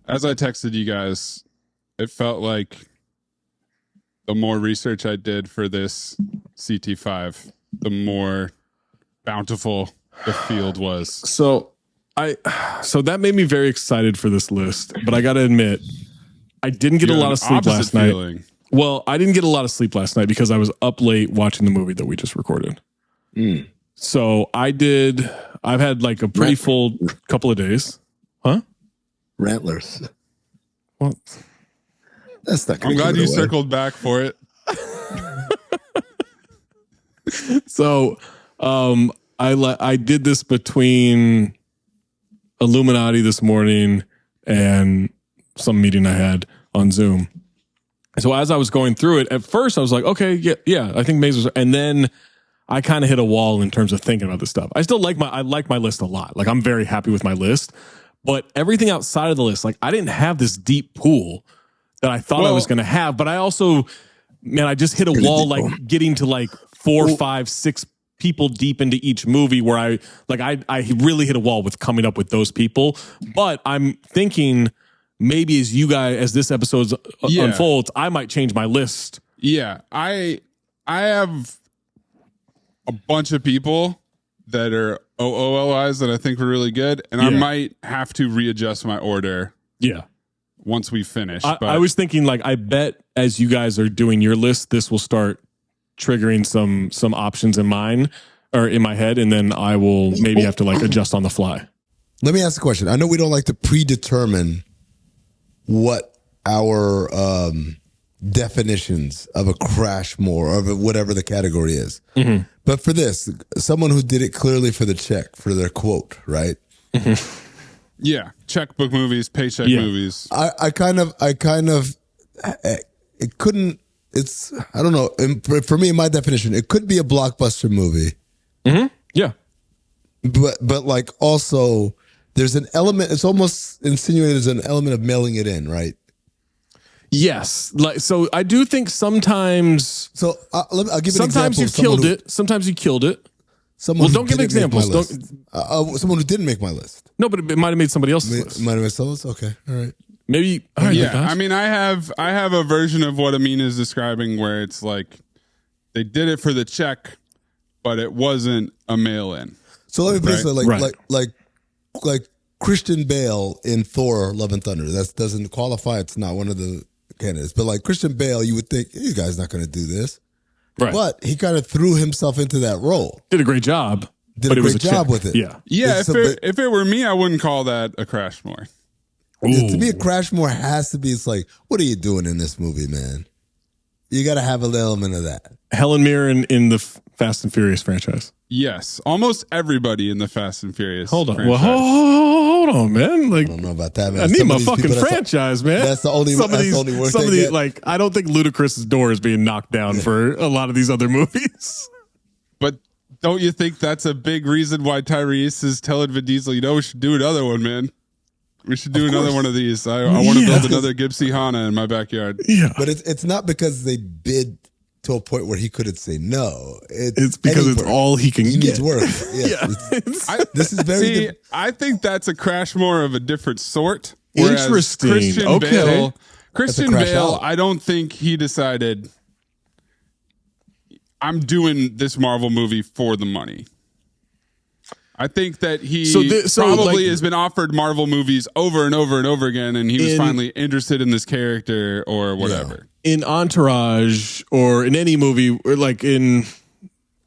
As I texted you guys, it felt like the more research I did for this CT5, the more bountiful the field was. So that made me very excited for this list, but I got to admit, I didn't get a lot of sleep last night. Well, I didn't get a lot of sleep last night because I was up late watching the movie that we just recorded. So I've had like a pretty full couple of days. Huh? Rantlers. Well, that's not. I'm glad you circled back for it. So, I did this between Illuminati this morning and some meeting I had on Zoom. So as I was going through it, at first I was like, okay, yeah, I think Mayes was, and then I kind of hit a wall in terms of thinking about this stuff. I still like my list a lot. Like I'm very happy with my list, but everything outside of the list, like I didn't have this deep pool that I thought I was going to have, but I also, man, I just hit a wall, like getting to like 4, 5, 6 people deep into each movie where I really hit a wall with coming up with those people. But I'm thinking maybe as this episode unfolds, I might change my list. Yeah. I have a bunch of people that are OOLIs that I think were really good. And I might have to readjust my order. Yeah. Once we finish. I was thinking, like, I bet as you guys are doing your list, this will start triggering some options in mine or in my head, and then I will maybe have to like adjust on the fly. Let me ask a question. I know we don't like to predetermine what our definitions of a Crashmore or of whatever the category is. Mm-hmm. But for this, someone who did it clearly for the check, for their quote, right? Mm-hmm. Yeah, checkbook movies, paycheck movies. I kind of, it couldn't. It's, I don't know. For me, my definition, it could be a blockbuster movie. Mm-hmm. Yeah, but like also, there's an element. It's almost insinuated as an element of mailing it in, right? Yes. Like, so I do think sometimes. So I'll give you an example. Sometimes you killed it. Sometimes you killed it. Don't give examples. Someone who didn't make my list. No, but it might have made somebody else's list. Might have made someone's. Okay, all right. Maybe. All right, yeah, I mean, I have a version of what Amin is describing where it's like they did it for the check, but it wasn't a mail-in. So let me put it like Christian Bale in Thor: Love and Thunder. That doesn't qualify. It's not one of the candidates. But like Christian Bale, you would think, you guy's not going to do this. Right. But he kind of threw himself into that role. Did a great job. Did a great job with it. Yeah. Yeah, if it were me, I wouldn't call that a Crashmore. To me, a Crashmore has to be, it's like, what are you doing in this movie, man? You got to have an element of that. Helen Mirren in the Fast and Furious franchise. Yes. Almost everybody in the Fast and Furious franchise. Well, hold on, man. Like, I don't know about that, man. I need my fucking franchise, man. That's the only work they get. Like, I don't think Ludacris's door is being knocked down for a lot of these other movies. But don't you think that's a big reason why Tyrese is telling Vin Diesel, we should do another one, man? We should do another one of these. I want to build another Gipsy Hana in my backyard. Yeah. But it's not because they bid to a point where he couldn't say no. It's because it's all he can get. He needs work. Yeah. This is very... I think that's a Crashmore of a different sort. Interesting. Christian Bale, I don't think he decided, I'm doing this Marvel movie for the money. I think that he probably has been offered Marvel movies over and over and over again, and he was finally interested in this character or whatever. Yeah. In Entourage or in any movie, or like in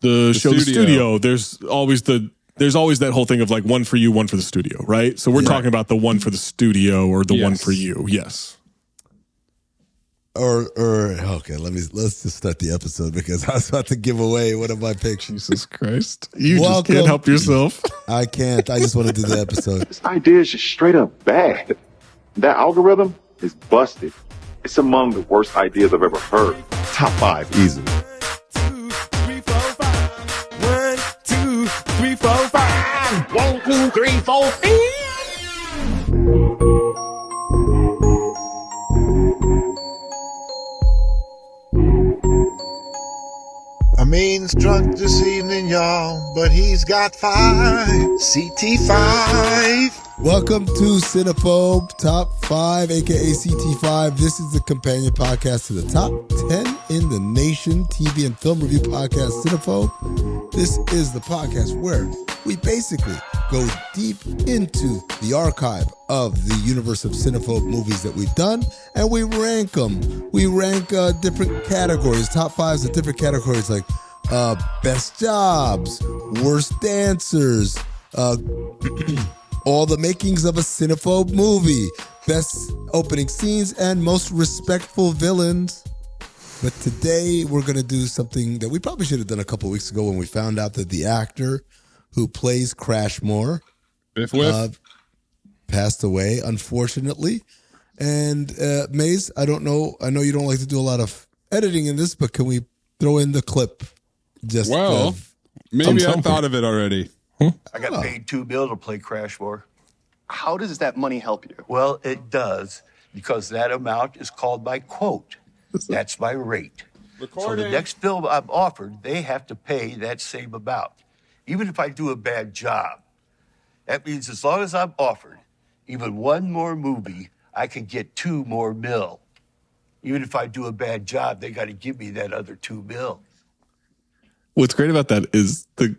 the show The Studio, there's always that whole thing of like one for you, one for the studio, right? So we're talking about the one for the studio or the one for you. Yes. Or okay, let's just start the episode because I was about to give away one of my picks. Jesus Christ. You just can't help yourself. I can't. I just want to do the episode. This idea is just straight up bad. That algorithm is busted. It's among the worst ideas I've ever heard. Top 5 easily. 1, 2, 3, 4, 5. 1, 2, 3, 4, 5. 1, 2, 3, 4, 5. Amin's drunk this evening, y'all, but he's got 5. CT5. Welcome to Cinephobe Top 5, aka CT5. This is the companion podcast to the top 10 in the nation TV and film review podcast, Cinephobe. This is the podcast where we basically go deep into the archive of the universe of Cinephobe movies that we've done, and we rank them. We rank different categories, top fives of different categories like best jobs, worst dancers, all the makings of a Cinephobe movie, best opening scenes, and most respectful villains. But today we're going to do something that we probably should have done a couple weeks ago when we found out that the actor who plays Crashmore passed away, unfortunately. And Mayes, I know you don't like to do a lot of editing in this, but can we throw in the clip? Maybe I thought of it already. I got paid $2 million to play Crashmore. How does that money help you? Well, it does, because that amount is called my quote. That's my rate. Recording. So the next film I'm offered, they have to pay that same amount, even if I do a bad job. That means as long as I'm offered even one more movie, I can get $2 more mil. Even if I do a bad job, they got to give me that other $2 mil. What's great about that is the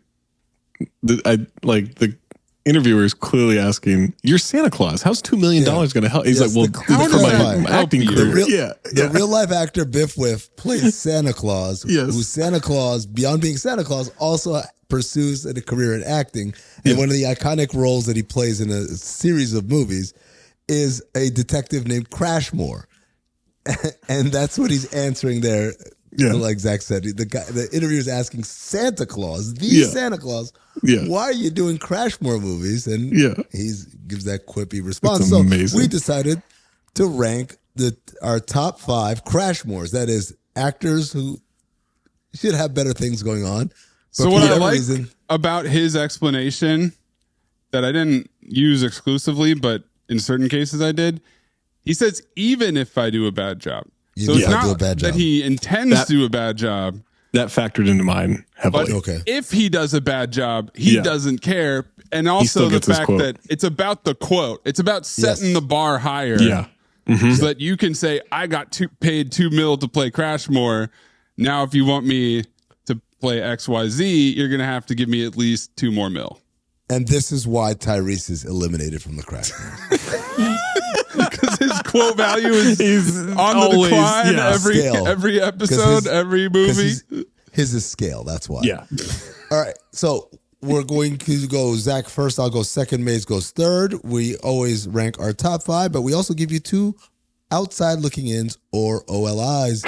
interviewer is clearly asking, "You're Santa Claus. How's $2 million going to help?" He's like, "Well, for my acting career." The real life actor Biff Whiff plays Santa Claus, who's Santa Claus, beyond being Santa Claus, also pursues a career in acting. And one of the iconic roles that he plays in a series of movies is a detective named Crashmore. And that's what he's answering there. Yeah. Like Zach said, the interviewer is asking Santa Claus, Santa Claus, why are you doing Crashmore movies? And he gives that quippy response. So we decided to rank our top 5 Crashmores. That is, actors who should have better things going on. So what I like about his explanation that I didn't use exclusively, but in certain cases I did, he says, even if I do a bad job. So it's not that he intends to do a bad job. That factored into mine heavily. But if he does a bad job, he doesn't care. And also the fact that it's about the quote. It's about setting the bar higher. Yeah. Mm-hmm. So that you can say, I got paid $2 million to play Crashmore. Now, if you want me to play XYZ, you're going to have to give me at least $2 more mil. And this is why Tyrese is eliminated from the Crashmore. Because his quote value is on the decline every episode, every movie. His is scale. That's why. Yeah. All right. So we're going to go Zach first. I'll go second. Mays goes third. We always rank our top 5, but we also give you 2 outside looking ins or OLIs.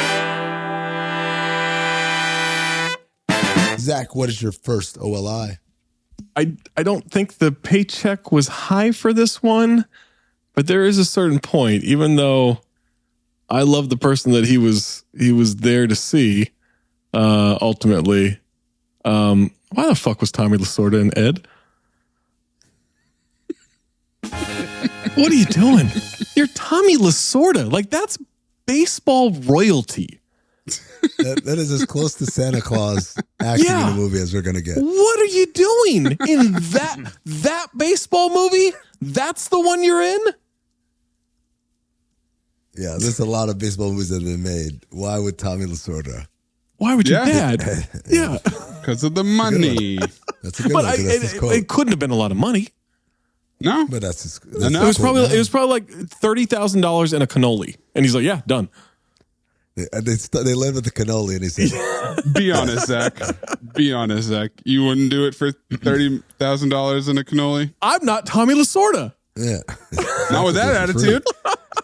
Zach, what is your first OLI? I don't think the paycheck was high for this one. But there is a certain point, even though I love the person that he was there to see, ultimately. Why the fuck was Tommy Lasorda in Ed? What are you doing? You're Tommy Lasorda. Like, that's baseball royalty. That is as close to Santa Claus acting in the movie as we're going to get. What are you doing in that baseball movie? That's the one you're in? Yeah, there's a lot of baseball movies that have been made. Why would Tommy Lasorda? Why would your dad? Yeah. Because of the money. That's a good one. It couldn't have been a lot of money. No. But that's his, it was probably like $30,000 in a cannoli. And he's like, yeah, done. They live with the cannoli, and he said, Be honest, Zach. Be honest, Zach. You wouldn't do it for $30,000 in a cannoli? I'm not Tommy Lasorda. Yeah. Not with that attitude.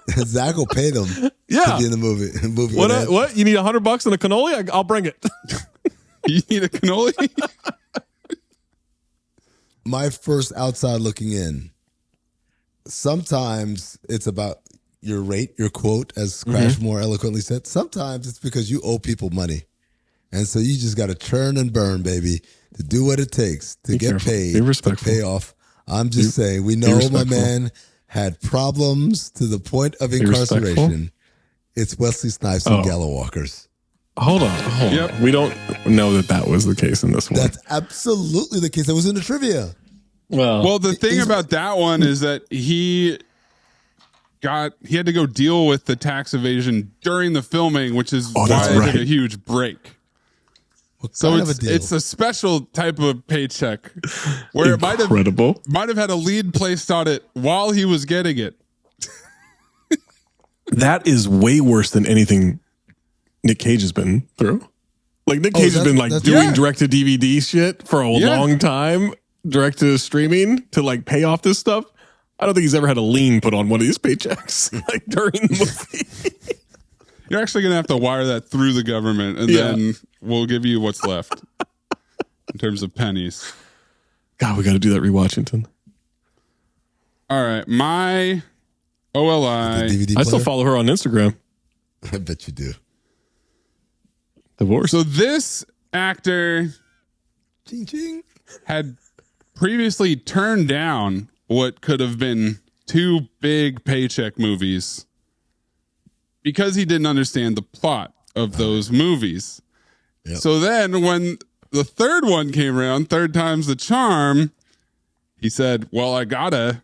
Zach will pay them to be in the movie. What? You need $100 in a cannoli? I'll bring it. You need a cannoli? My first outside looking in. Sometimes it's about your rate, your quote, as Crashmore eloquently said. Sometimes it's because you owe people money. And so you just got to churn and burn, baby, to do what it takes to get paid, to pay off. I'm just saying, we know my man had problems to the point of incarceration. It's Wesley Snipes and Gallo Walkers. Hold on. We don't know that was the case in this one. That's absolutely the case. That was in the trivia. Well, the thing about that one is that he had to go deal with the tax evasion during the filming, which is why it took a huge break. So it's a special type of paycheck where it might have had a lien placed on it while he was getting it. That is way worse than anything Nick Cage has been through. Like Nick Cage has been like doing direct to DVD shit for a long time, direct to streaming to like pay off this stuff. I don't think he's ever had a lien put on one of these paychecks like during the movie. You're actually going to have to wire that through the government, and then we'll give you what's left in terms of pennies. God, we got to do that rewatchington. All right, my OLI. I still follow her on Instagram. I bet you do. Divorce. So this actor had previously turned down what could have been 2 big paycheck movies because he didn't understand the plot of those movies. Yep. So then when the third one came around, third time's the charm, he said, well, I gotta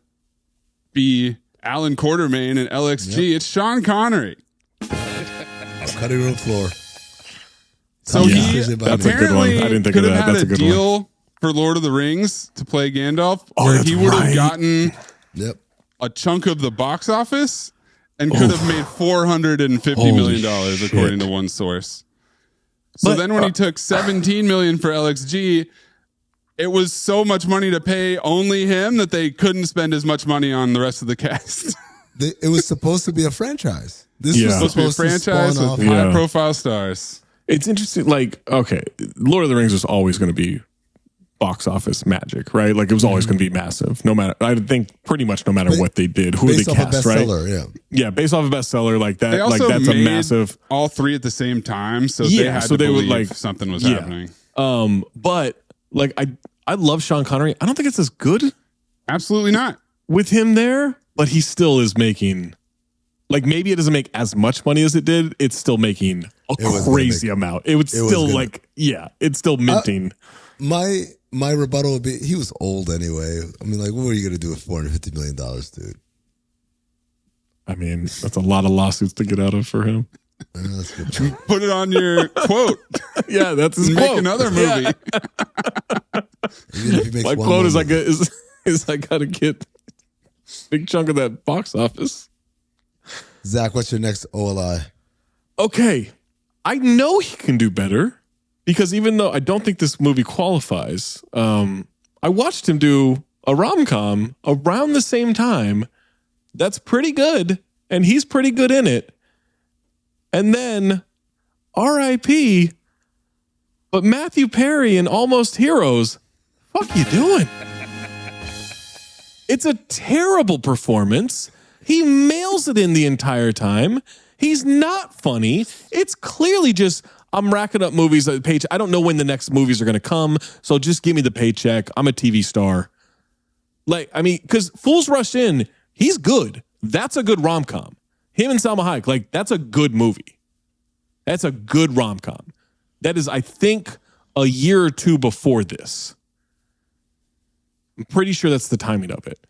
be Alan Quartermain and LXG. Yep. It's Sean Connery. Cutting room floor. So he apparently could have had a deal for Lord of the Rings to play Gandalf, where he would have gotten a chunk of the box office and could have made $450 million, according to one source. So then when he took $17 million for LXG, it was so much money to pay only him that they couldn't spend as much money on the rest of the cast. It was supposed to be a franchise. This was supposed to be a franchise with high-profile stars. It's interesting. Like, okay, Lord of the Rings was always going to be box office magic, right? Like it was always going to be massive. No matter, I think pretty much no matter what they did, who they cast, right? Based off a bestseller like that. They also like that's a massive. All 3 at the same time, so they had to believe like something was happening. But like I love Sean Connery. I don't think it's as good. Absolutely not with him there, but he still is making. Like maybe it doesn't make as much money as it did. It's still making a crazy amount. It's still minting. My rebuttal would be he was old anyway. I mean, like, what were you going to do with $450 million, dude? I mean, that's a lot of lawsuits to get out of for him. That's good. Put it on your quote. Yeah, that's his Make quote. another movie. My quote is I got to get a big chunk of that box office. Zach, what's your next OLI? Okay, I know he can do better because even though I don't think this movie qualifies, I watched him do a rom-com around the same time that's pretty good, and he's pretty good in it. And then R.I.P., but Matthew Perry in Almost Heroes, fuck you doing? It's a terrible performance. He mails it in the entire time. He's not funny. It's clearly just, I'm racking up movies at the paycheck. I don't know when the next movies are going to come, so just give me the paycheck. I'm a TV star. Like, I mean, because Fools Rush In, he's good. That's a good rom-com. Him and Salma Hayek, like, that's a good movie. That's a good rom-com. That is, I think, a year or 2 before this. I'm pretty sure that's the timing of it.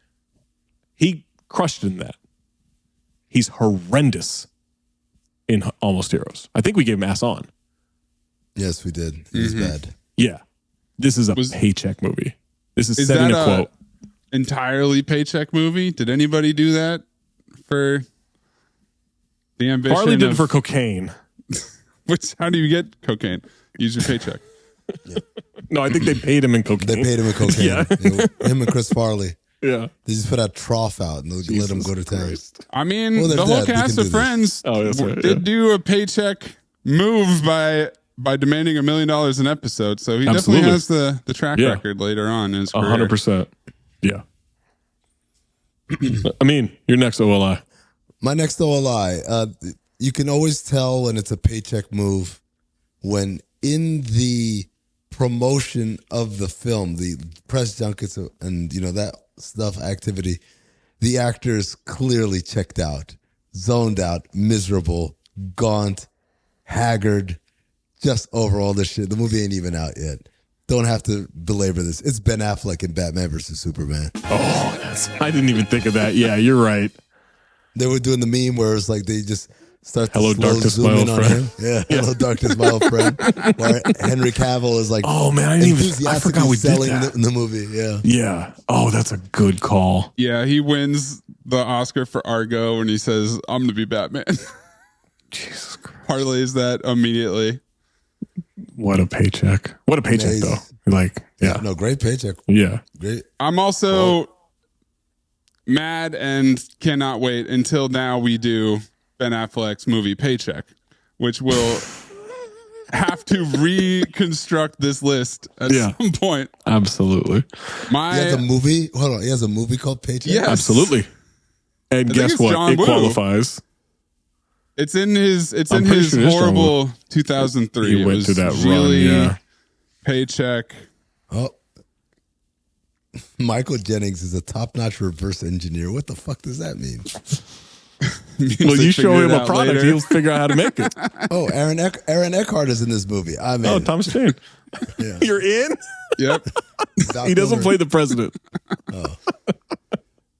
He crushed in that. He's horrendous in Almost Heroes. I think we gave him ass on. Yes, we did. He was bad. Yeah. This is a paycheck movie. This is setting a quote. Entirely paycheck movie? Did anybody do that for the ambition? Farley did it for cocaine. How do you get cocaine? Use your paycheck. No, I think they paid him in cocaine. They paid him in cocaine. Yeah. Him and Chris Farley. Yeah. They just put a trough out and let him go to town. I mean, the whole cast of Friends did do a paycheck move by demanding $1 million an episode. So he definitely has the track record later on in his career. 100%. Yeah. I mean, your next OLI. My next OLI. You can always tell when it's a paycheck move when in the promotion of the film, the press junkets and that stuff activity, the actors clearly checked out, zoned out, miserable, gaunt, haggard, just over all this shit. The movie ain't even out yet. don't have to belabor this. It's Ben Affleck in Batman versus Superman. Oh, I didn't even think of that. Yeah, you're right. They were doing the meme where it's like they just start to Hello, slow darkness, zoom my in old on friend. him. Yeah, hello, darkness, my old friend. Where Henry Cavill is like, oh man, I forgot we did that in the movie. Yeah, yeah. Oh, that's a good call. Yeah, he wins the Oscar for Argo when he says, "I'm gonna be Batman." Jesus Christ. Parlays that immediately. What a paycheck! What a paycheck, Amazing. though. Like, yeah, no, great paycheck. Yeah, Great. I'm also mad and cannot wait until now we do Ben Affleck's movie Paycheck, which will have to reconstruct this list at some point. Absolutely. He has a movie. Hold on, he has a movie called Paycheck. Yes. Absolutely. And guess what? John It Woo. qualifies. It's in his. It's I'm in pretty his sure it is John horrible 2003. He It went was to that really run, yeah. Paycheck. Oh, Michael Jennings is a top-notch reverse engineer. What the fuck does that mean? Well, you show figure him it a out product, later. he'll figure out how to make it. Oh, Aaron Eckhart is in this movie. I'm in. Oh, Thomas Jane. Yeah. You're in? Yep. He doesn't play the president.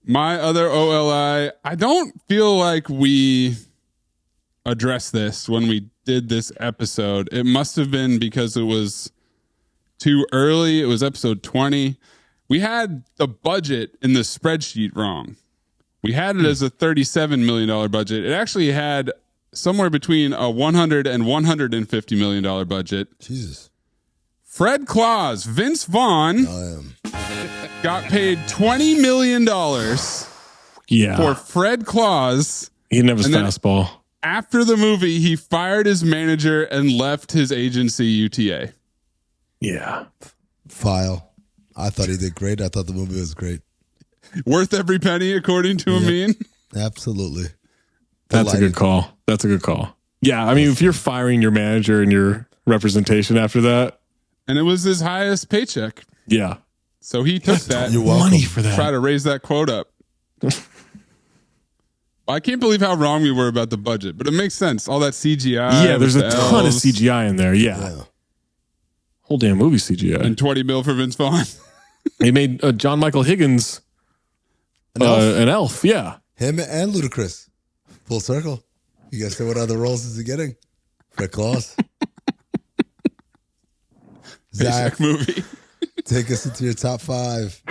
My other OLI, I don't feel like we addressed this when we did this episode. It must have been because it was too early. It was episode 20. We had the budget in the spreadsheet wrong. We had it as a $37 million budget. It actually had somewhere between a $100 and $150 million budget. Jesus. Fred Claus, Vince Vaughn, got paid $20 million for Fred Claus. He didn't have his And then fastball. After the movie, he fired his manager and left his agency, UTA. Yeah. File. I thought he did great. I thought the movie was great. Worth every penny, according to Amin. Absolutely. That's a good call. That's a good call. Yeah, I mean, if you're firing your manager and your representation after that. And it was his highest paycheck. Yeah. So he took that. You're welcome. Money for that. Try to raise that quote up. I can't believe how wrong we were about the budget, but it makes sense. All that CGI. Yeah, there's a with the ton of elves, CGI in there. Yeah. Whole damn movie CGI. And 20 mil for Vince Vaughn. They made John Michael Higgins an elf. Yeah. Him and Ludacris. Full circle. You guys say what other roles is he getting? Fred Claus. Zach, movie. Take us into your top 5.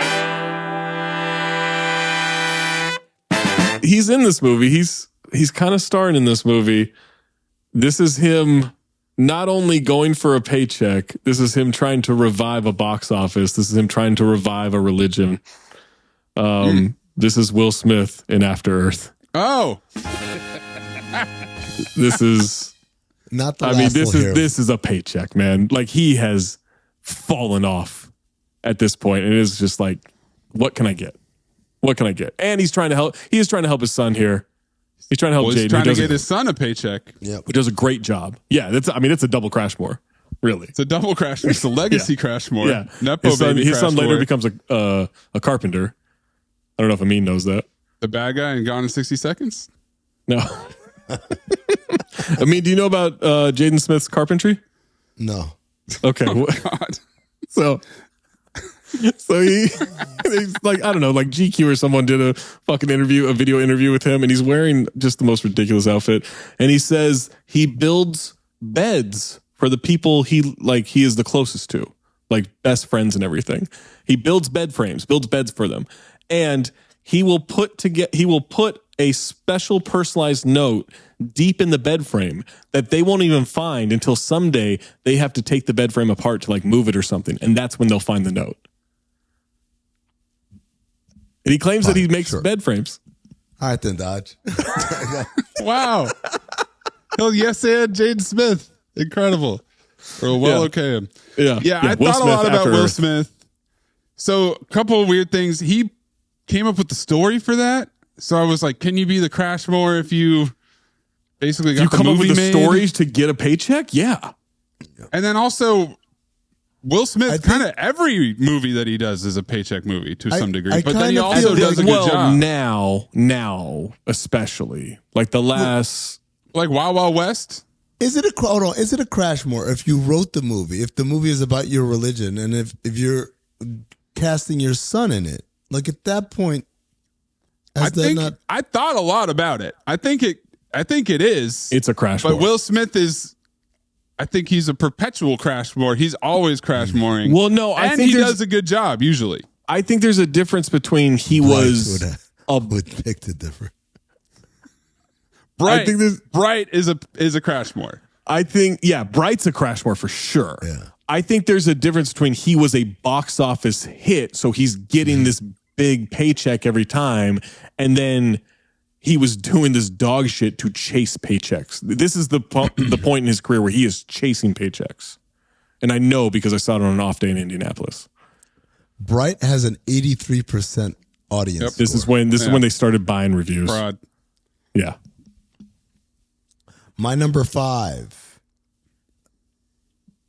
He's in this movie. He's kind of starring in this movie. This is him not only going for a paycheck, this is him trying to revive a box office. This is him trying to revive a religion. This is Will Smith in After Earth. Oh. This is not the this is a paycheck, man. Like, he has fallen off at this point, and it is just like, what can I get? What can I get? And he's trying to help. He is trying to help his son here. He's trying to help Jaden. He's trying to get his son a paycheck. Yeah, who does a great job. Yeah, it's a double Crashmore. Really, it's a double Crashmore. It's a legacy Crashmore. Yeah, Nepo his son, baby his son Crashmore. later becomes a carpenter. I don't know if Amin knows that. The bad guy in Gone in 60 Seconds. No. Amin, do you know about Jaden Smith's carpentry? No. Okay. Oh, God. So he's like, I don't know, like GQ or someone did a video interview with him, and he's wearing just the most ridiculous outfit. And he says he builds beds for the people he is the closest to, like best friends and everything. He builds bed frames, builds beds for them. And he will put a special personalized note deep in the bed frame that they won't even find until someday they have to take the bed frame apart to like move it or something. And that's when they'll find the note. And he claims that he makes bed frames. All right, then, Dodge. Wow. Hell yes, and Jaden Smith. Incredible. Or okay. Yeah. I Will thought a Smith lot about after Will Earth. Smith. So a couple of weird things. He came up with the story for that. So I was like, can you be the Crashmore if you basically got You the come up movie with the made? stories to get a paycheck? Yeah. And then also, Will Smith, kind of every movie that he does is a paycheck movie to some degree. But then he also does a good job. Now, especially like the last, like Wild Wild West. Is it a Crashmore if you wrote the movie? If the movie is about your religion, and if you're casting your son in it, like at that point, I thought a lot about it. I think it is. It's a Crashmore. But Will Smith is. I think he's a perpetual Crashmore. He's always Crashmoring. Well, no, I think he does a good job usually. I think there's a difference between would pick the difference. Bright, I think Bright is a Crashmore. I think, Bright's a Crashmore for sure. Yeah. I think there's a difference between he was a box office hit, so he's getting this big paycheck every time, and then he was doing this dog shit to chase paychecks. This is the point in his career where he is chasing paychecks. And I know because I saw it on an off day in Indianapolis. Bright has an 83% audience. Yep. This is when they started buying reviews. Fraud. Yeah. My number 5.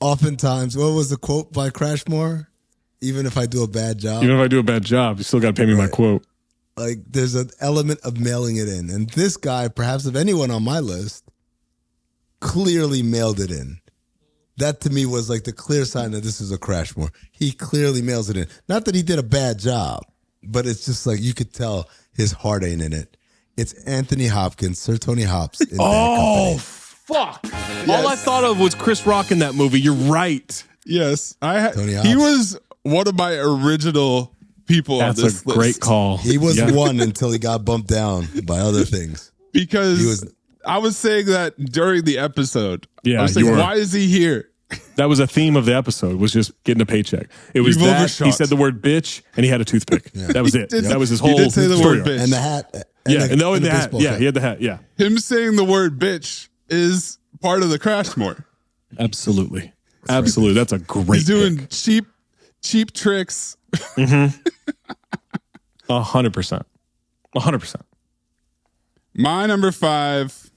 Oftentimes, what was the quote by Crashmore? Even if I do a bad job. Even if I do a bad job, you still got to pay me my quote. Like, there's an element of mailing it in. And this guy, perhaps of anyone on my list, clearly mailed it in. That to me was like the clear sign that this is a Crashmore. He clearly mails it in. Not that he did a bad job, but it's just like you could tell his heart ain't in it. It's Anthony Hopkins, Sir Tony Hops. In oh, fuck. Yes. All I thought of was Chris Rock in that movie. You're right. Yes. He was one of my original people on this list. That's a great call. He was one until he got bumped down by other things. Because I was saying that during the episode. Yeah, I was saying, why is he here? That was a theme of the episode, was just getting a paycheck. It was that overshot. He said the word bitch and he had a toothpick. Yeah. That was it. That was his whole He did say the word bitch. And the hat. And the hat. Yeah, he had the hat. Yeah. Him saying the word bitch is part of the Crashmore. Absolutely. Absolutely. That's a great He's doing cheap tricks. 100%. 100%. My number 5,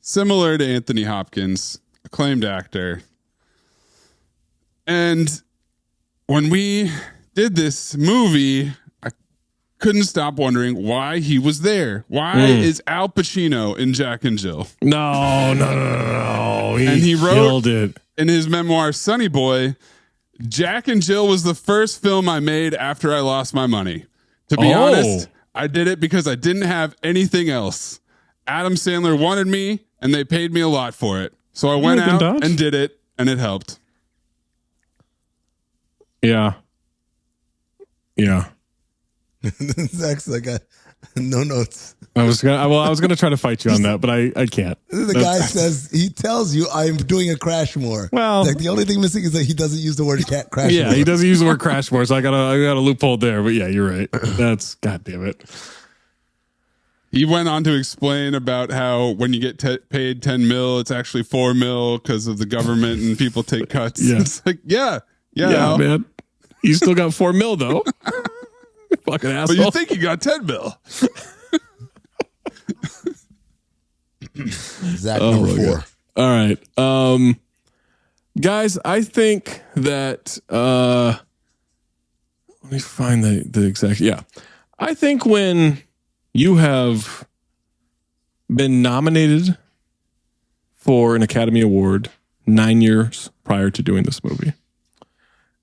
similar to Anthony Hopkins, acclaimed actor. And when we did this movie, I couldn't stop wondering why he was there. Why is Al Pacino in Jack and Jill? No. He wrote it in his memoir, Sonny Boy, Jack and Jill was the first film I made after I lost my money. To be honest, I did it because I didn't have anything else. Adam Sandler wanted me, and they paid me a lot for it. So I went out and did it, and it helped. Yeah. Zach's like, no notes. I was gonna try to fight you on that, but I can't. The guy he tells you I'm doing a Crashmore. Well, like the only thing missing is that he doesn't use the word Crashmore. Yeah, he doesn't use the word Crashmore, so I got a loophole there. But yeah, you're right. That's goddamn it. He went on to explain about how when you get paid 10 mil, it's actually 4 mil because of the government and people take cuts. Yeah. It's like, yeah, man. You still got 4 mil though. Fucking asshole. But you think you got 10 mil. Zach, number 4. All right. Guys, I think that let me find the exact I think when you have been nominated for an Academy Award 9 years prior to doing this movie,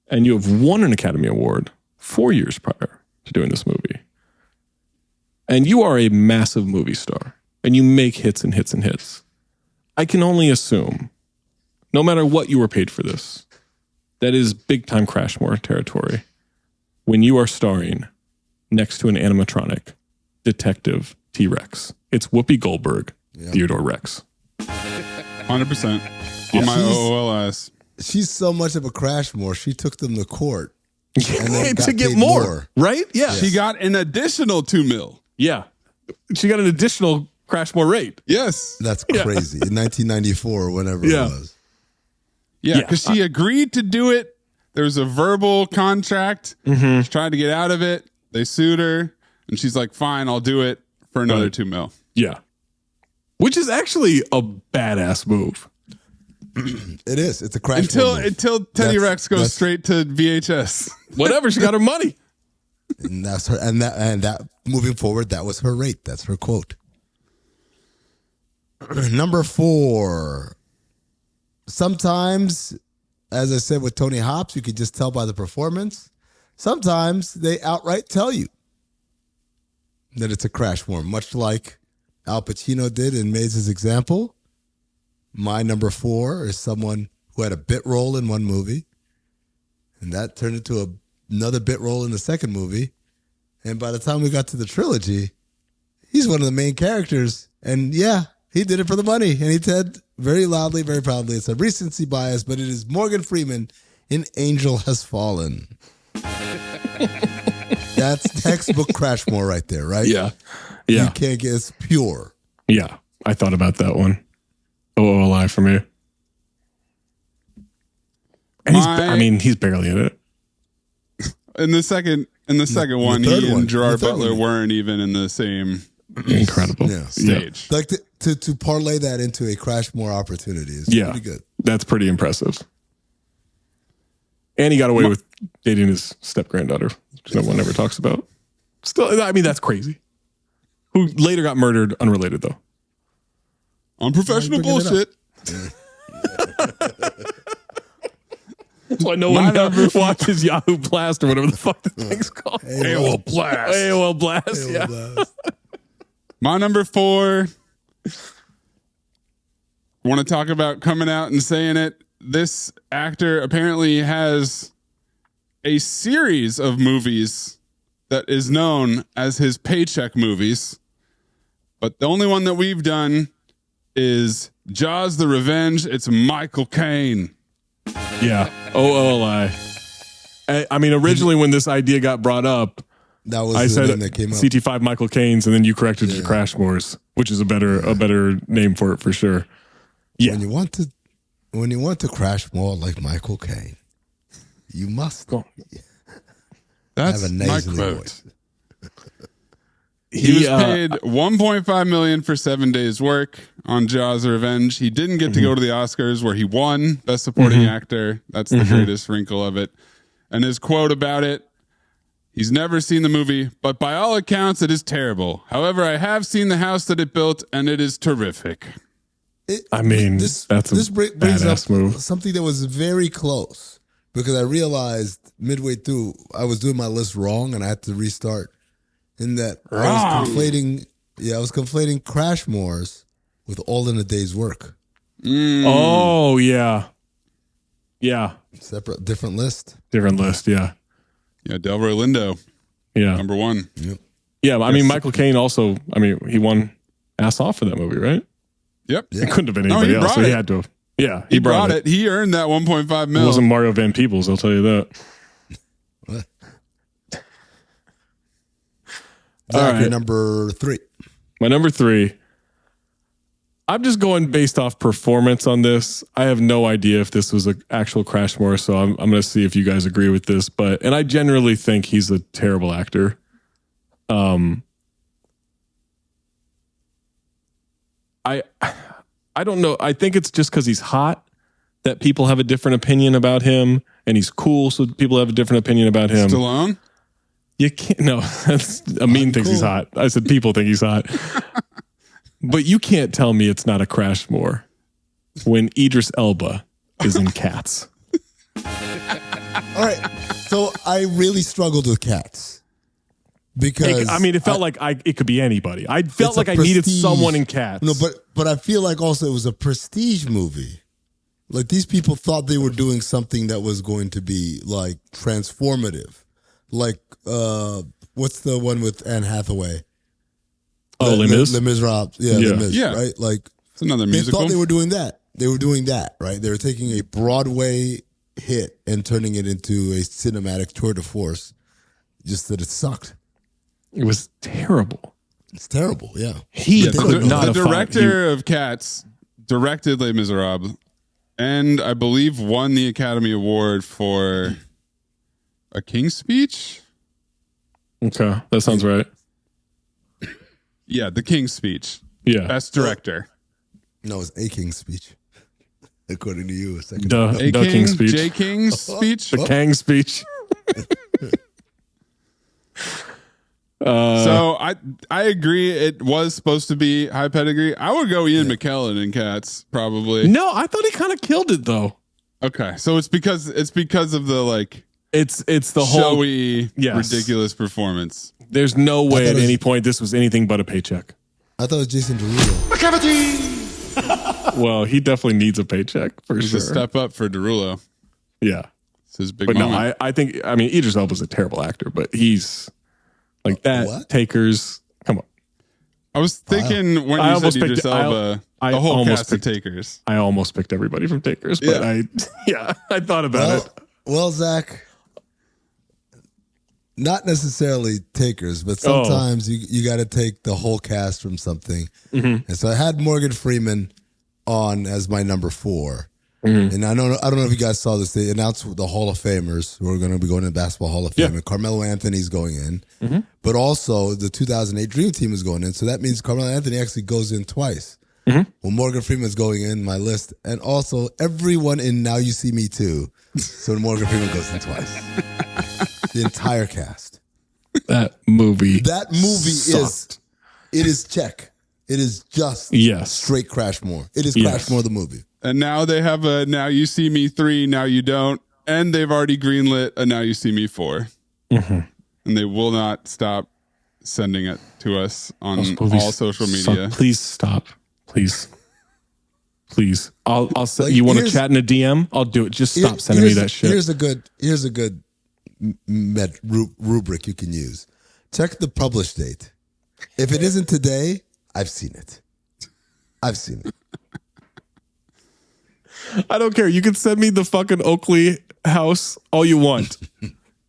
and you have won an Academy Award 4 years prior to doing this movie, and you are a massive movie star, and you make hits and hits and hits, I can only assume, no matter what you were paid for this, that is big time Crashmore territory when you are starring next to an animatronic detective T-Rex. It's Whoopi Goldberg, Theodore Rex. 100%. On my OOLS. She's so much of a Crashmore, she took them to court. To get more. Right? Yeah. She got an additional 2 mil. Yeah. She got an additional Crashmore rate. Yes. That's crazy. In 1994 or whenever it was. Yeah, because she agreed to do it. There was a verbal contract. She tried to get out of it. They sued her. And she's like, fine, I'll do it for another 2 mil. Yeah. Which is actually a badass move. It is. It's a crash until Teddy Rex goes straight to VHS. Whatever, she got her money. And that's her. And that moving forward, that was her rate. That's her quote. Number 4. Sometimes, as I said with Tony Hopps, you could just tell by the performance. Sometimes they outright tell you that it's a Crashmore, much like Al Pacino did in Mayes' example. My number 4 is someone who had a bit role in one movie, and that turned into another bit role in the second movie. And by the time we got to the trilogy, he's one of the main characters. And yeah, he did it for the money. And he said very loudly, very proudly, it's a recency bias, but it is Morgan Freeman in Angel Has Fallen. That's textbook Crashmore right there, right? Yeah. You can't get, it's pure. Yeah. I thought about that one. OOLI for me. And he's barely in it. In the second one, he and Gerard Butler weren't even in the same incredible stage. Yeah. Like to parlay that into a Crashmore opportunity is pretty good. That's pretty impressive. And he got away with dating his step granddaughter, which no one ever talks about. Still, I mean, that's crazy. Who later got murdered, unrelated though. Unprofessional bullshit. That's why no one ever watches Yahoo Blast or whatever the fuck the thing's called. AOL Blast. AOL Blast, yeah. Blast. My number 4. Want to talk about coming out and saying it. This actor apparently has a series of movies that is known as his paycheck movies. But the only one that we've done is Jaws the Revenge. It's Michael Caine. Yeah. OOLI. I mean, originally when this idea got brought up, that was I said that came up. CT5 Michael Caine's, and then you corrected it to Crashmores, which is a better name for it for sure. Yeah. When you want to crash more like Michael Caine, you must That's have a my nasally quote. voice. He was paid $1.5 million for 7 days' work on Jaws the Revenge. He didn't get to go to the Oscars, where he won Best Supporting Actor. That's the greatest wrinkle of it. And his quote about it: he's never seen the movie, but by all accounts, it is terrible. However, I have seen the house that it built, and it is terrific. That's a brings up move. Something that was very close, because I realized midway through I was doing my list wrong, and I had to restart. In that I was conflating Crashmores with All in a Day's Work. Oh yeah. Different list. Yeah. Yeah, Delroy Lindo. Yeah, number 1. Yep. Yeah, I mean Michael Caine also. I mean, he won ass off for that movie, right? Yep. It couldn't have been anybody else. So he had to have. Yeah, he brought it. He earned that 1.5 million. It wasn't Mario Van Peebles, I'll tell you that. What? All right. Number 3. My number 3. I'm just going based off performance on this. I have no idea if this was an actual Crashmore, so I'm going to see if you guys agree with this. And I generally think he's a terrible actor. I don't know. I think it's just because he's hot that people have a different opinion about him, and he's cool, so people have a different opinion about him. Stallone? You can't. No, that's Amin thinks he's hot. I said people think he's hot. But you can't tell me it's not a Crashmore when Idris Elba is in Cats. All right. So I really struggled with Cats. Because I mean, it felt like it could be anybody. I felt like I needed someone in Cats. No, but I feel like also it was a prestige movie. Like these people thought they were doing something that was going to be like transformative. Like what's the one with Anne Hathaway? Oh, Les Mis? Les Miserables. Yeah, Les Mis, yeah. right? Like it's another musical. They thought they were doing that. They were doing that, right? They were taking a Broadway hit and turning it into a cinematic tour de force. Just that it sucked. It was terrible. It's terrible, yeah. The director of Cats directed Les Miserables, and I believe won the Academy Award for A King's Speech. Okay, that sounds right. Yeah, The King's Speech. Yeah, best director. No, it's A King's Speech. According to you, the King's Speech. J. King's Speech. The Kang's Speech. So I agree. It was supposed to be high pedigree. I would go Ian McKellen in Cats probably. No, I thought he kind of killed it though. Okay, so it's because of the like it's the whole showy, ridiculous performance. There's no way at any point this was anything but a paycheck. I thought it was Jason Derulo. Well, he definitely needs a paycheck for sure. A step up for Derulo. Yeah, it's his big but moment. No, I think Idris Elba's a terrible actor, but he's like that. What? Takers, come on. I was thinking when you said Idris Elba, the whole cast of Takers. I almost picked everybody from Takers, but I thought about it. Well, Zach, not necessarily Takers, but sometimes you got to take the whole cast from something. Mm-hmm. And so I had Morgan Freeman on as my number 4. Mm-hmm. And I don't know if you guys saw this. They announced the Hall of Famers who are going to be going to the Basketball Hall of Fame. And Carmelo Anthony's going in. Mm-hmm. But also the 2008 Dream Team is going in. So that means Carmelo Anthony actually goes in twice. Mm-hmm. Well, Morgan Freeman's going in my list. And also everyone in Now You See Me Too. So Morgan Freeman goes in twice. The entire cast. That movie sucked. is check. It is just straight Crashmore. It is Crashmore the movie. And now they have a Now You See Me 3, Now You Don't. And they've already greenlit a Now You See Me 4. Mm-hmm. And they will not stop sending it to us on all social media. Please stop. Please. I'll say, you want to chat in a DM? I'll do it. Just stop sending me that shit. Here's a good rubric you can use. Check the publish date. If it isn't today, I've seen it. I don't care. You can send me the fucking Oakley house all you want.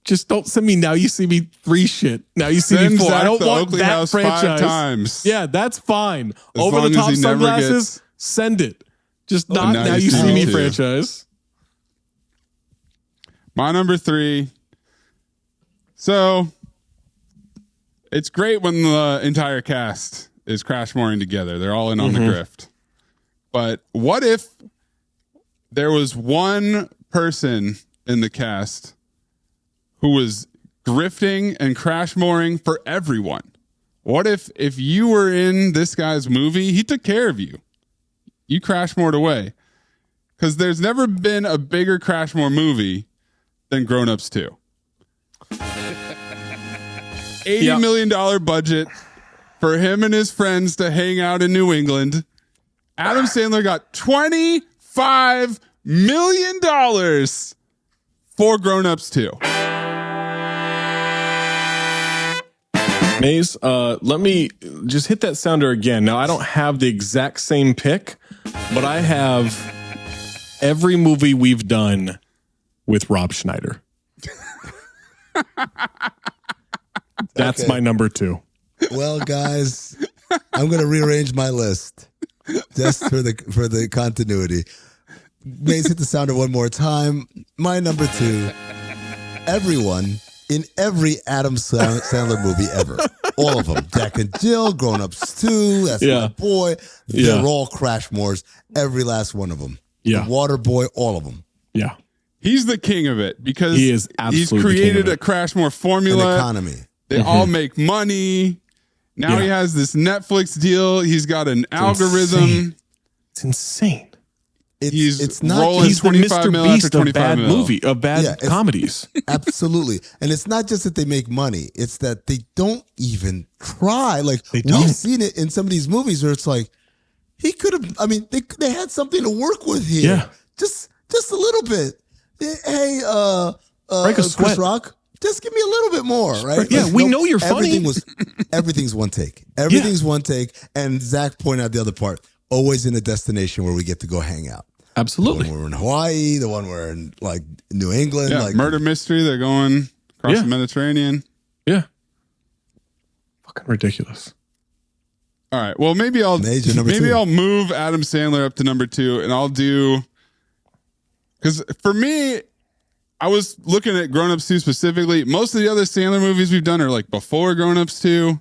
Just don't send me Now You See Me 3 shit. Now You See Me 4. Zach I don't want Oakley that house franchise. 5 times. Yeah, that's fine. As Over the long as top he never sunglasses, send it. Just not Now You See Me franchise. My number 3. So it's great when the entire cast is Crashmoring together. They're all in on the grift. But what if there was one person in the cast who was grifting and Crashmoring for everyone? What if you were in this guy's movie, he took care of you. You Crashmored away. Because there's never been a bigger Crashmore movie than Grown Ups 2. $80 million budget for him and his friends to hang out in New England. Adam Sandler got $25 million for Grown Ups 2. Mayes, let me just hit that sounder again. Now, I don't have the exact same pick, but I have every movie we've done with Rob Schneider. That's my number 2. Well, guys, I'm going to rearrange my list just for the continuity. Maze, hit the sounder one more time. My number 2, everyone in every Adam Sandler movie ever. All of them. Jack and Jill, Grown Ups 2, That's My Boy. They're all Crashmores. Every last one of them. Yeah. The Water Boy, all of them. Yeah. He's the king of it because he's created a Crashmore formula. An economy. They all make money. Now he has this Netflix deal. He's got an algorithm. It's insane. It's not. Rolling He's the Mr. Beast of bad Yeah, comedies. Absolutely. And it's not just that they make money. It's that they don't even try. Like, They don't. we've seen it in some of these movies where it's like, he could have, they had something to work with here. Yeah. Just a little bit. Hey, Chris Rock, just give me a little bit more, right? Yeah, Like, we know you're funny. Everything's one take. Everything's one take. And Zach pointed out the other part. Always in a destination where we get to go hang out. Absolutely. The one we're in Hawaii, the one we're in like New England. Yeah, like murder mystery. They're going across the Mediterranean. Yeah. Fucking ridiculous. All right. Well, maybe I'll move Adam Sandler up to number 2, and I'll do, because for me, I was looking at Grown Ups 2 specifically. Most of the other Sandler movies we've done are like before Grown Ups 2,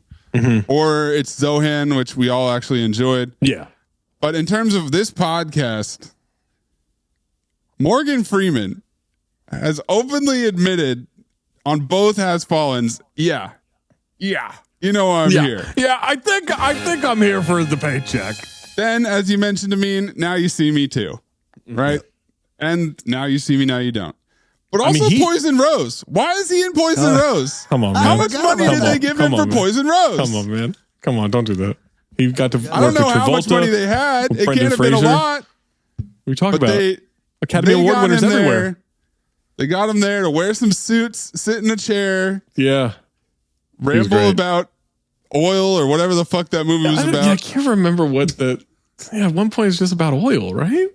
or it's Zohan, which we all actually enjoyed. Yeah. But in terms of this podcast, Morgan Freeman has openly admitted on both Has Fallens, Yeah. You know I'm here. Yeah, I think I'm here for the paycheck. Then, as you mentioned to me, now you see me too. Right? And now you see me, now you don't. But also Poison Rose. Why is he in Poison Rose? Come on, man. How much money did they give him for Poison Rose? Come on, man. Come on, don't do that. He got to work I don't know at how much Travolta, money they had. It Brendan can't have been a Fraser. lot. We talk But about Academy Award got winners him everywhere. there. They got him there to wear some suits, sit in a chair, Yeah. ramble about oil or whatever the fuck that movie was about. I can't remember what the. Yeah, at one point it's just about oil, right?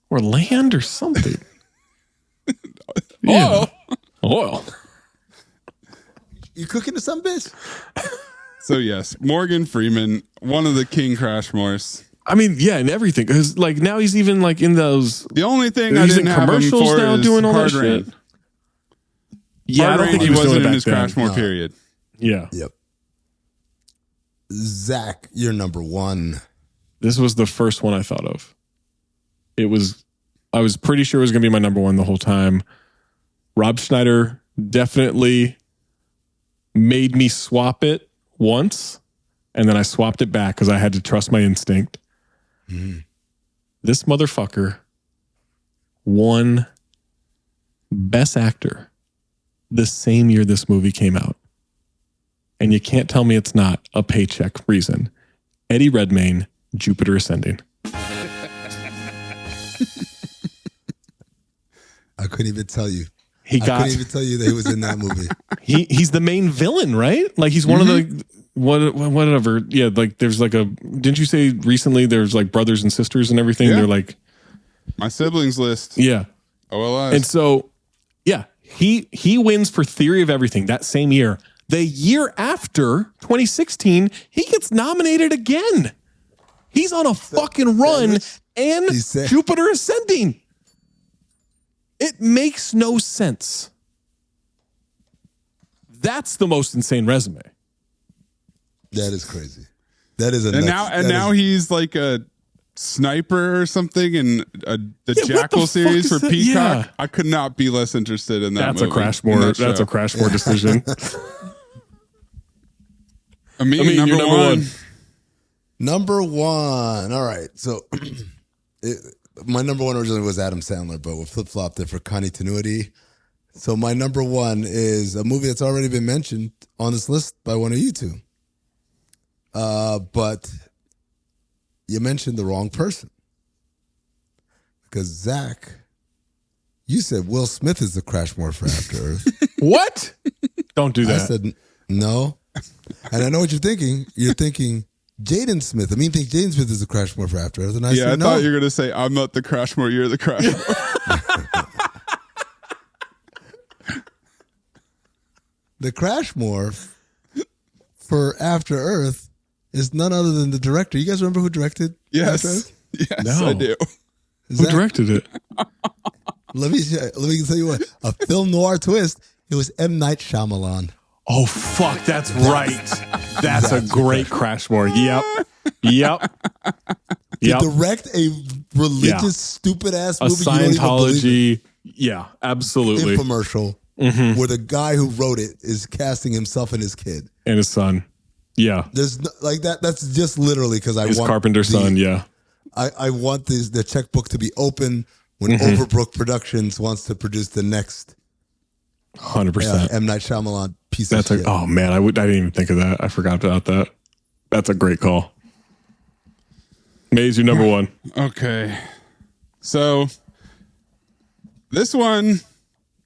Or land or something. Oil. You cooking to some bitch? So yes, Morgan Freeman, one of the King Crashmores. I mean, yeah, and everything. Because like now he's even like in those. The only thing I he's didn't in have him commercials for now is doing all that Hard shit. Rain. Yeah, I don't think he was wasn't doing it in his back then. Crashmore period. Yeah. Yep. Zach, you're number one. This was the first one I thought of. I was pretty sure it was going to be my number one the whole time. Rob Schneider definitely made me swap it once, and then I swapped it back because I had to trust my instinct. Mm. This motherfucker won Best Actor the same year this movie came out. And you can't tell me it's not a paycheck reason. Eddie Redmayne, Jupiter Ascending. I couldn't even tell you. I couldn't even tell you that he was in that movie. He's the main villain, right? Like he's one of the whatever. Yeah, like there's like a. Didn't you say recently there's like brothers and sisters and everything? Yeah. They're like my siblings list. Yeah. OLIs. And so yeah, he wins for Theory of Everything that same year. The year after 2016, he gets nominated again. He's on a fucking run and Jupiter Ascending. It makes no sense. That's the most insane resume. That is crazy. That is now he's like a sniper or something in the Jackal series for Peacock. Yeah. I could not be less interested in that. That's a Crashmore. That's a Crashmore decision. Amin, number one. Number one. All right. So my number one originally was Adam Sandler, but we flip-flopped it for continuity. So my number one is a movie that's already been mentioned on this list by one of you two. But you mentioned the wrong person. Because Zach, you said Will Smith is the Crashmore for After Earth. What? Don't do that. I said no. And I know what you're thinking. You're thinking Jaden Smith. I mean, think Jaden Smith is the Crashmore for After Earth. And I said no. Thought you were going to say, I'm not the Crashmore, you're the Crashmore. The Crashmore for After Earth is none other than the director. You guys remember who directed After Earth? Yes, no. I do. Who directed it? Let me tell you what. A film noir twist. It was M. Night Shyamalan. Oh, fuck. That's right. That's a great Crashmore. Yep. To direct a religious, stupid-ass movie. A Scientology. Yeah, absolutely. Infomercial. Mm-hmm. Where the guy who wrote it is casting himself and his kid. And his son. Yeah. There's no, like that. That's just literally because I his want carpenter's son. Yeah. I want the checkbook to be open when Overbrook Productions wants to produce the next 100% M. Night Shyamalan piece of shit. Oh man, I didn't even think of that. I forgot about that. That's a great call. Mayes, you're number one. Okay. So this one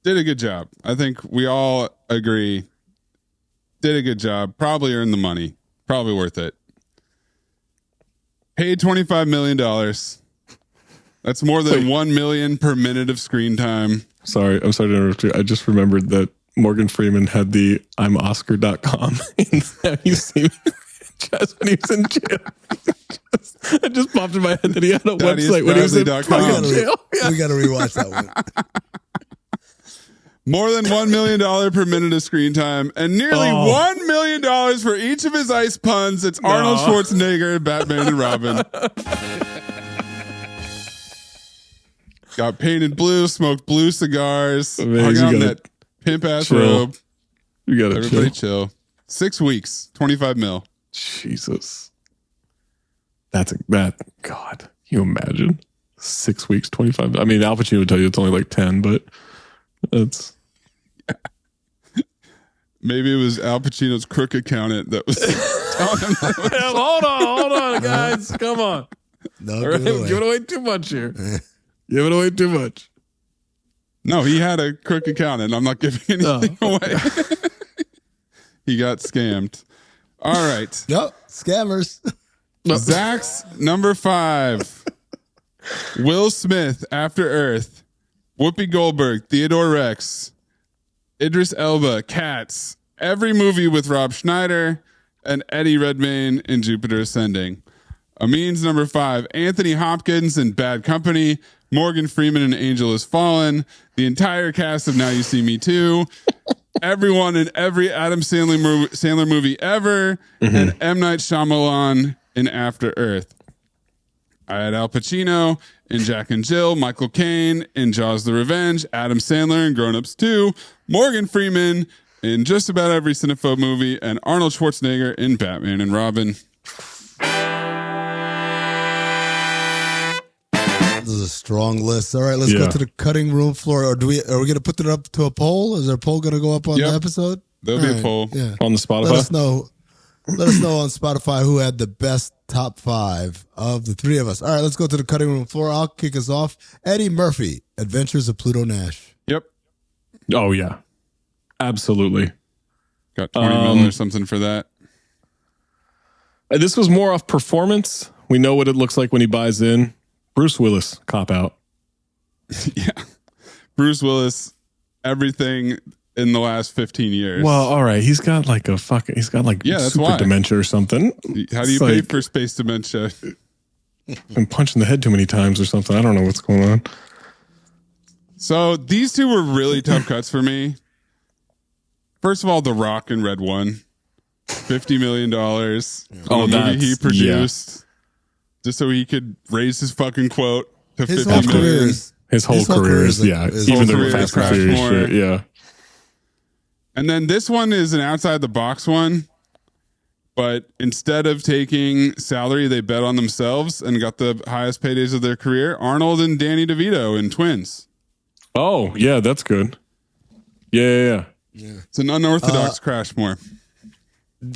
did a good job. I think we all agree. Did a good job. Probably earned the money. Probably worth it. Paid $25 million. That's more than $1 million per minute of screen time. I'm sorry to interrupt you. I just remembered that Morgan Freeman had the I'mOscar.com in Have You See Me? Just when he was in jail. It just popped in my head that he had a website when he was in jail. We got to rewatch that one. More than $1 million per minute of screen time and nearly $1 million for each of his ice puns. It's Arnold Schwarzenegger, Batman and Robin. Got painted blue, smoked blue cigars, hung out in that pimp ass robe. You got to Everybody chill. 6 weeks, 25 mil. Jesus. God. Can you imagine? 6 weeks, 25. I mean, Al Pacino would tell you it's only like 10, but it's. Maybe it was Al Pacino's crook accountant that was telling him. Hold on, guys. Come on. No, Give it away too much here. Give it away too much. No, he had a crook accountant. I'm not giving anything away. He got scammed. All right. Yep. Scammers. Zach's number 5. Will Smith, After Earth. Whoopi Goldberg, Theodore Rex. Idris Elba, Cats. Every movie with Rob Schneider. And Eddie Redmayne in Jupiter Ascending. Amin's number 5. Anthony Hopkins in Bad Company. Morgan Freeman in Angel Has Fallen. The entire cast of Now You See Me Too. Everyone in every Adam Sandler movie ever. And M. Night Shyamalan in After Earth. I had Al Pacino in Jack and Jill, Michael Caine in Jaws the Revenge, Adam Sandler in Grown Ups 2, Morgan Freeman in just about every Cinephobe movie, and Arnold Schwarzenegger in Batman and Robin. This is a strong list. All right, let's go to the cutting room floor. Or are we going to put it up to a poll? Is there a poll going to go up on the episode? There'll be a poll on the Spotify. Let us know on Spotify who had the best top 5 of the 3 of us. All right, let's go to the cutting room floor. I'll kick us off. Eddie Murphy, Adventures of Pluto Nash. Yep. Oh, yeah. Absolutely. Got 20 mil or something for that. This was more off performance. We know what it looks like when he buys in. Bruce Willis, cop out. Yeah. Bruce Willis, everything in the last 15 years. Well, all right. He's got like super dementia or something. How do you pay for space dementia? I'm punching the head too many times or something. I don't know what's going on. So these two were really tough cuts for me. First of all, The Rock in Red One. $50 million. On a movie he produced. Just so he could raise his fucking quote to $50 million. His whole career is even the Fast and Furious shit, yeah. And then this one is an outside the box one, but instead of taking salary, they bet on themselves and got the highest paydays of their career. Arnold and Danny DeVito in Twins. Oh, yeah, that's good. Yeah. It's an unorthodox Crashmore.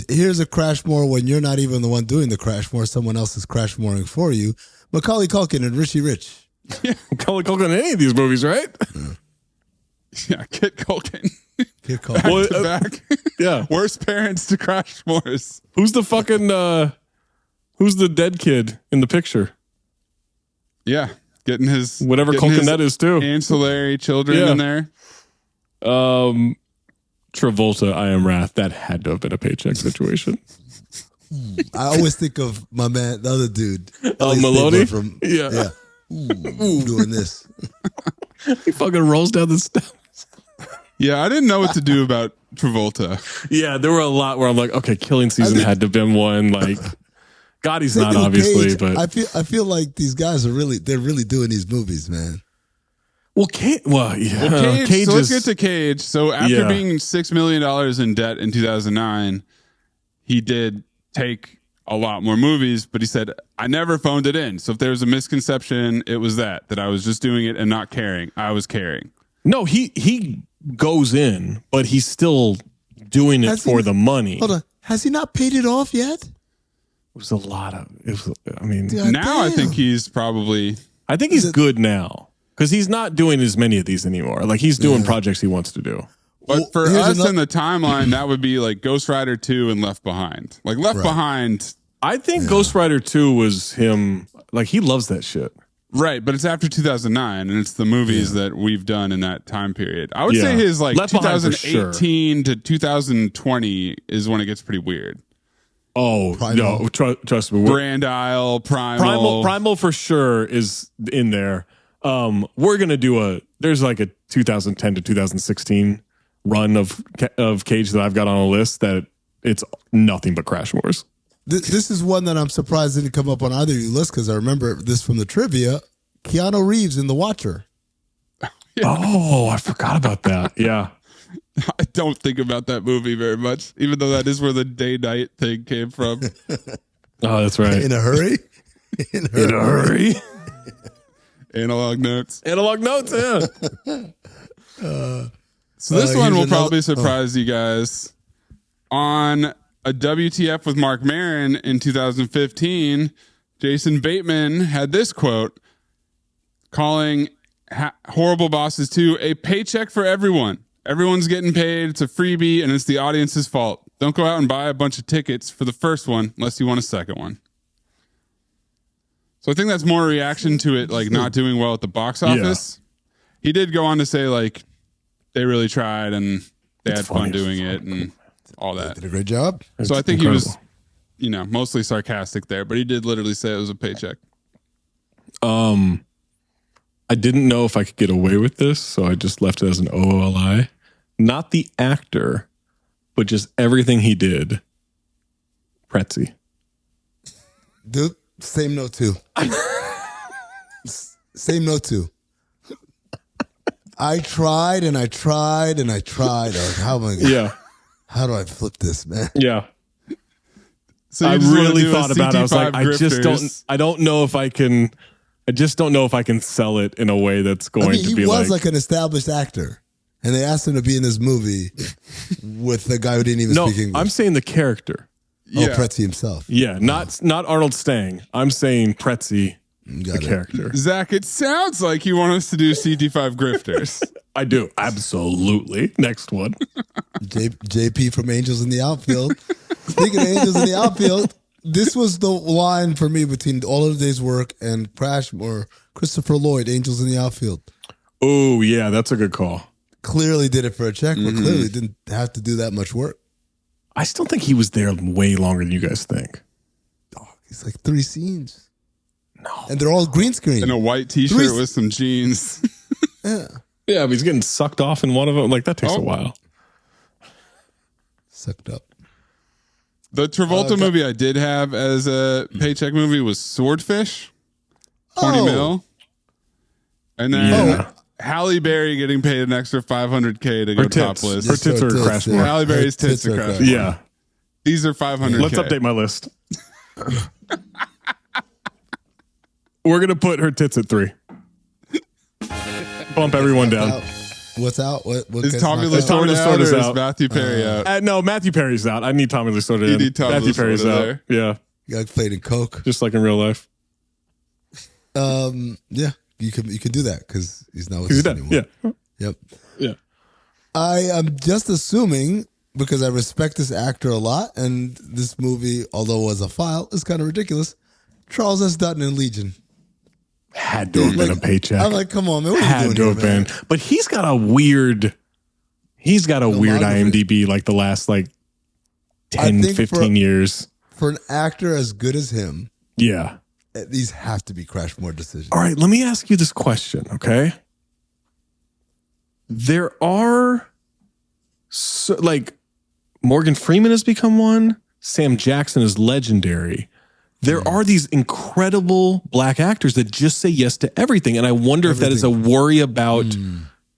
Here's a Crashmore when you're not even the one doing the Crashmore. Someone else is Crashmoring for you. Macaulay Culkin and Richie Rich. Yeah, Macaulay Culkin in any of these movies, right? Yeah, Kit Culkin. Kit Culkin. Back to back. Yeah. Worst parents to Crashmores. Who's the fucking, who's the dead kid in the picture? Yeah. Getting his... Whatever Culkin that is, too. Ancillary children in there. Travolta, I Am Wrath. That had to have been a paycheck situation. I always think of my man, the other dude. Maloney? Yeah. Ooh, doing this. He fucking rolls down the steps. Yeah, I didn't know what to do about Travolta. Yeah, there were a lot where I'm like, okay, Killing Season had to have been one. Like, God, he's not obviously, Cage, but I feel like these guys are really doing these movies, man. Well, Cage, Cage, so let's get to Cage. So after being $6 million in debt in 2009, he did take a lot more movies, but he said, I never phoned it in. So if there was a misconception, it was that I was just doing it and not caring. I was caring. No, he goes in, but he's still doing it for the money. Hold on. Has he not paid it off yet? It was a lot of, I mean, now I think he's probably, I think he's good now. Because he's not doing as many of these anymore. Like, he's doing projects he wants to do. But for us in the timeline, that would be like Ghost Rider 2 and Left Behind. Like, Left Behind. I think Ghost Rider 2 was him. Like, he loves that shit. Right, but it's after 2009, and it's the movies that we've done in that time period. I would say his, like, 2018 to 2020 is when it gets pretty weird. Oh, Primal. no, trust me. Grand Isle, Primal for sure is in there. We're going to do there's like a 2010 to 2016 run of Cage that I've got on a list that it's nothing but Crashmores. This is one that I'm surprised didn't come up on either of your lists because I remember this from the trivia. Keanu Reeves in The Watcher. Oh, I forgot about that. Yeah. I don't think about that movie very much, even though that is where the day-night thing came from. Oh, that's right. In a hurry? In a hurry. Analog notes. Analog notes, yeah. So this one will probably surprise you guys. On a WTF with Mark Maron in 2015, Jason Bateman had this quote calling Horrible Bosses 2 a paycheck for everyone. Everyone's getting paid. It's a freebie and it's the audience's fault. Don't go out and buy a bunch of tickets for the first one unless you want a second one. So I think that's more a reaction to it like not doing well at the box office. Yeah. He did go on to say like they really tried and they had fun doing it and all that. They did a great job. So I think he was, mostly sarcastic there, but he did literally say it was a paycheck. I didn't know if I could get away with this, so I just left it as an OOLI. Not the actor, but just everything he did. Pretzi. Dude, same note too. Same note too. I tried and I tried and I tried. Like, how am I gonna, yeah. How do I flip this, man? Yeah. So I really thought about it. I was like, I don't know if I can sell it in a way that's going to be he was like an established actor. And they asked him to be in this movie with the guy who didn't even speak English. I'm saying the character. Oh, Pretzi himself. Yeah, not Arnold Stang. I'm saying Pretzi, the character. Zach, it sounds like you want us to do CT5 grifters. I do. Absolutely. Next one. JP from Angels in the Outfield. Speaking of Angels in the Outfield, this was the line for me between All of the Day's Work and Crashmore. Christopher Lloyd, Angels in the Outfield. Oh, yeah, that's a good call. Clearly did it for a check, but clearly didn't have to do that much work. I still think he was there way longer than you guys think. Oh, he's like 3 scenes. No. And they're all green screen. And a white t-shirt with some jeans. Yeah. Yeah, but he's getting sucked off in one of them. Like, that takes a while. Sucked up. The Travolta movie I did have as a paycheck movie was Swordfish. 20 mil. And then Halle Berry getting paid an extra $500K to go topless. Her tits are Crashmore. Halle Berry's tits are Crashmore. Yeah. These are $500K. Let's update my list. We're going to put her tits at 3. Bump everyone down. What's out? What is Tommy Lasorda out or is Matthew Perry out? No, Matthew Perry's out. I need Tommy Lasorda in. Matthew Perry's out. There. Yeah. You got played in Coke. Just like in real life. Yeah. You can do that because he's not with us anymore. Yeah. Yep. Yeah. I am just assuming, because I respect this actor a lot, and this movie, although it was a file, is kind of ridiculous. Charles S. Dutton in Legion. Had to have been a paycheck. I'm like, come on, man. What are you doing here, man? But he's got a weird IMDb like the last 10, 15 years. For an actor as good as him. Yeah. These have to be Crashmore decisions. All right, let me ask you this question, okay? There are, Morgan Freeman has become one. Sam Jackson is legendary. There are these incredible black actors that just say yes to everything. And I wonder if that is a worry about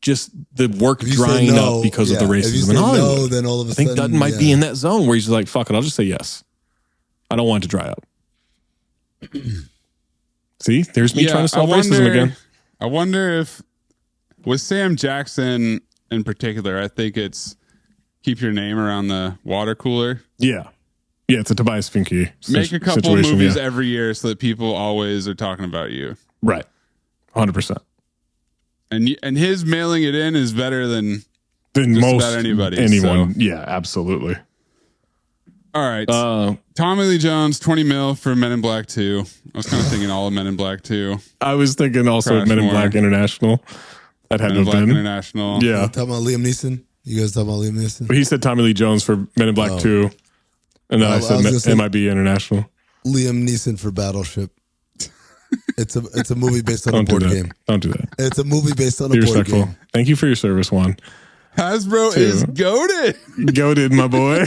just the work drying up because of the racism in Hollywood. No, then all of a I think Dutton might be in that zone where he's just like, fuck it, I'll just say yes. I don't want it to dry up. See, there's me trying to solve racism again. I wonder if with Sam Jackson in particular, I think it's keep your name around the water cooler. Yeah. Yeah, it's a Tobias Finke Make a couple movies every year so that people always are talking about you. Right. 100%. And his mailing it in is better than most about anybody. Anyone. So. Yeah, absolutely. All right. Tommy Lee Jones, 20 mil for Men in Black 2. I was kind of thinking all of Men in Black 2. I was thinking also Men in Black International. That had Men in to Black have been. International. Yeah. Talking about Liam Neeson? You guys talking about Liam Neeson? But he said Tommy Lee Jones for Men in Black 2. And then I said MIB International. Liam Neeson for Battleship. It's a movie based on a board game. Don't do that. It's a movie based on a board game. Thank you for your service, Juan. Hasbro is goated. Goated, my boy.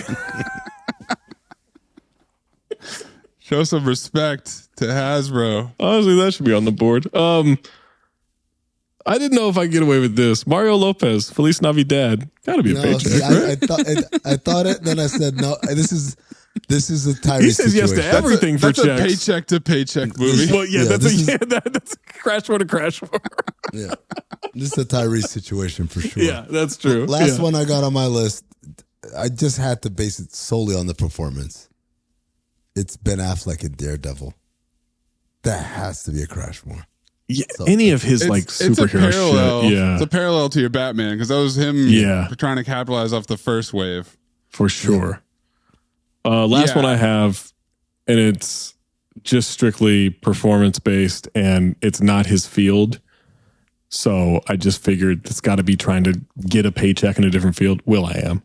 Show some respect to Hasbro. Honestly, that should be on the board. I didn't know if I could get away with this. Mario Lopez, Feliz Navidad. Gotta be a paycheck. See, right? I thought it, then I said no. This is a Tyrese He says situation. yes to everything for that's checks. A paycheck to paycheck movie. Well, yeah, that's a Crashmore to Crashmore. Yeah, this is a Tyrese situation for sure. Yeah, that's true. Last one I got on my list, I just had to base it solely on the performance. It's Ben Affleck in Daredevil. That has to be a Crashmore. Yeah, so, any of his superhero shit. Yeah, it's a parallel to your Batman because that was him. Trying to capitalize off the first wave for sure. Last one I have, and it's just strictly performance based, and it's not his field. So I just figured it's got to be trying to get a paycheck in a different field. Will.i.am.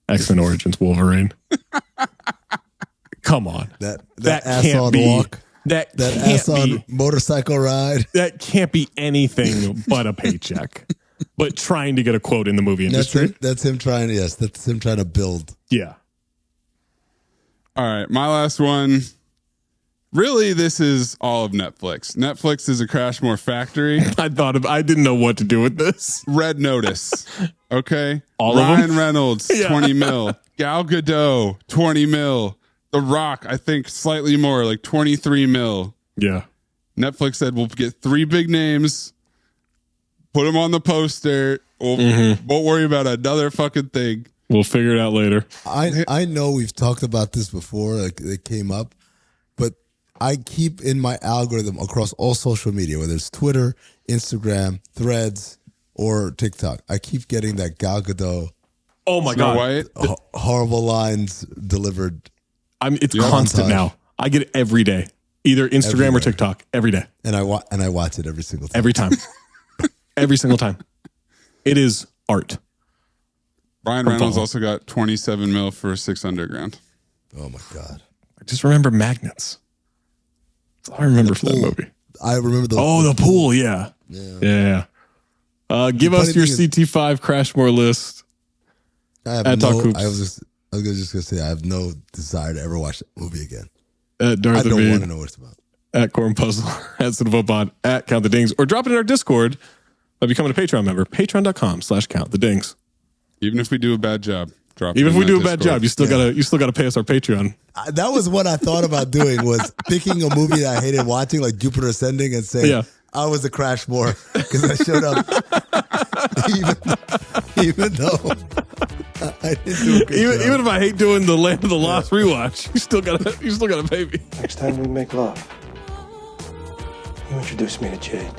X-Men Origins Wolverine. Come on, that ass can't on be. Walk. That ass on motorcycle ride. That can't be anything but a paycheck. But trying to get a quote in the movie industry. That's him trying. Yes, that's him trying to build. Yeah. All right, my last one. Really, this is all of Netflix. Netflix is a Crashmore factory. I didn't know what to do with this. Red Notice. Okay. All Ryan of them? Reynolds, 20 mil. Gal Gadot, 20 mil. The Rock, I think slightly more, like 23 mil. Yeah. Netflix said we'll get 3 big names, put them on the poster. Won't worry about another fucking thing. We'll figure it out later. I know we've talked about this before. Like it came up, but I keep in my algorithm across all social media, whether it's Twitter, Instagram, Threads, or TikTok. I keep getting that Gal Gadot. Oh my Snow God. White. Horrible lines delivered. It's constant now. I get it every day, either Instagram or TikTok every day. And I watch it every single time. Every time. Every single time. It is art. Ryan Reynolds also got 27 mil for 6 Underground. Oh my God. I just remember magnets. That's all I remember from that movie. I remember the pool. Yeah. Give us your CT5 Crashmore list. I have just gonna say I have no desire to ever watch that movie again. At Darth I don't Amin, want to know what it's about. At Corn Puzzle, at Cinephobe, at Count the Dings, or drop it in our Discord by becoming a Patreon member. Patreon.com/countthedings. Even if we do a bad job, drop. Even if we do a bad job, you still gotta pay us our Patreon. That was what I thought about doing, was picking a movie that I hated watching, like Jupiter Ascending, and saying I was a Crashmore because I showed up. even though I didn't do a good job. Even if I hate doing the Land of the Lost rewatch, you still gotta pay me. Next time we make love, you introduce me to Jade.